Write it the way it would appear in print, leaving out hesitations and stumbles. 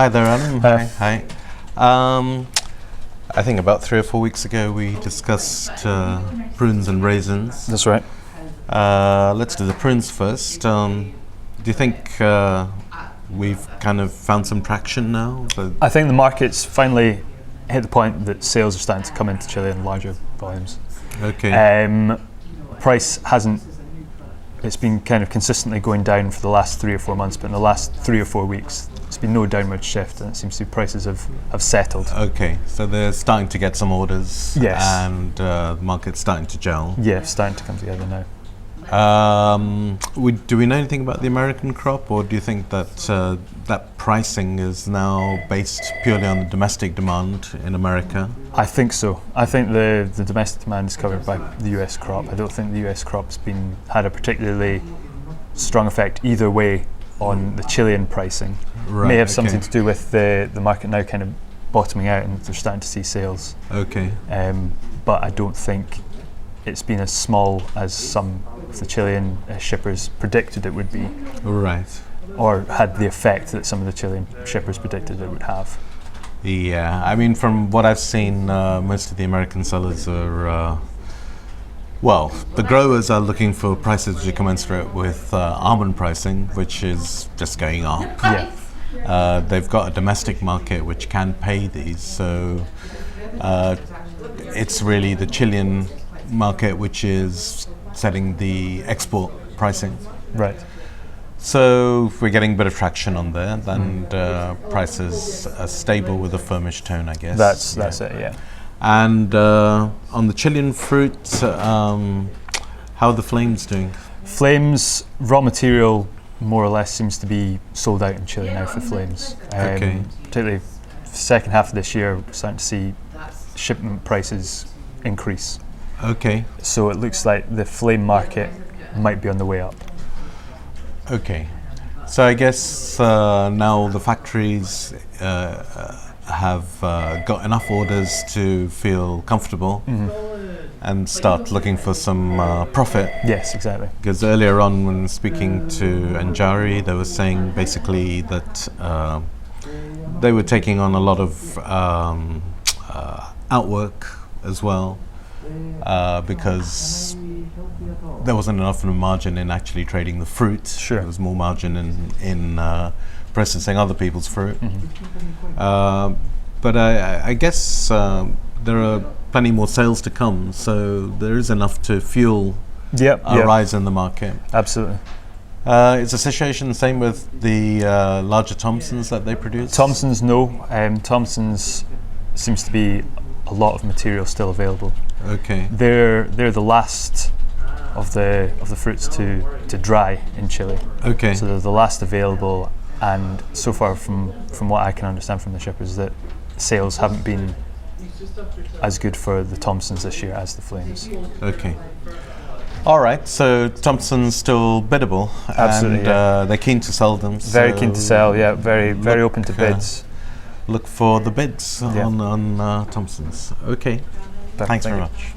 Hi there, Adam. Hi. Hi. I think about 3 or 4 weeks ago we discussed prunes and raisins. That's right. Let's do the prunes first. Do you think we've kind of found some traction now? I think the market's finally hit the point that sales are starting to come into Chile in larger volumes. Okay. Price hasn't. It's been kind of consistently going down for the last 3 or 4 months, but in the last 3 or 4 weeks, there's been no downward shift, and it seems to be prices have settled. Okay, so they're starting to get some orders. Yes. And the market's starting to gel. Yeah, starting to come together now. Do we know anything about the American crop, or do you think that that pricing is now based purely on the domestic demand in America? I think so. I think the domestic demand is covered by the US crop. I don't think the US crop's had a particularly strong effect either way on the Chilean pricing. Right, May have something to do with the market now kind of bottoming out and they're starting to see sales. Okay. But I don't think it's been as small as some of the Chilean shippers predicted it would be. Right. Or had the effect that some of the Chilean shippers predicted it would have. Yeah, I mean, from what I've seen, most of the American sellers are, the growers are looking for prices which are commensurate with almond pricing, which is just going up. Yeah. They've got a domestic market which can pay these, so it's really the Chilean market which is setting the export pricing. Right. So if we're getting a bit of traction on there, then prices are stable with a firmish tone, I guess. That's it, yeah. And on the Chilean fruit, how are the flames doing? Flames, raw material, more or less seems to be sold out in Chile now for flames. Okay. Particularly second half of this year, we're starting to see shipment prices increase. Okay. So it looks like the flame market might be on the way up. Okay. So I guess now the factories have got enough orders to feel comfortable and start looking for some profit. Yes, exactly. Because earlier on when speaking to Anjari, they were saying basically that they were taking on a lot of outwork as well. Because there wasn't enough of a margin in actually trading the fruit. Sure. There was more margin in processing other people's fruit. But I guess there are plenty more sales to come, so there is enough to fuel a rise in the market. Absolutely. Is the situation the same with the larger Thompsons that they produce? Thompsons, no. Thompsons seems to be a lot of material still available. Okay. They're the last of the fruits to dry in Chile. Okay. So they're the last available, and so far from what I can understand from the shippers, that sales haven't been as good for the Thompsons this year as the flames. Okay. All right. So Thompson's still biddable. Absolutely. And they're keen to sell them. Very keen to sell. Yeah. Very open to bids. Look for the bids on Thompson's. Okay. Thanks very much.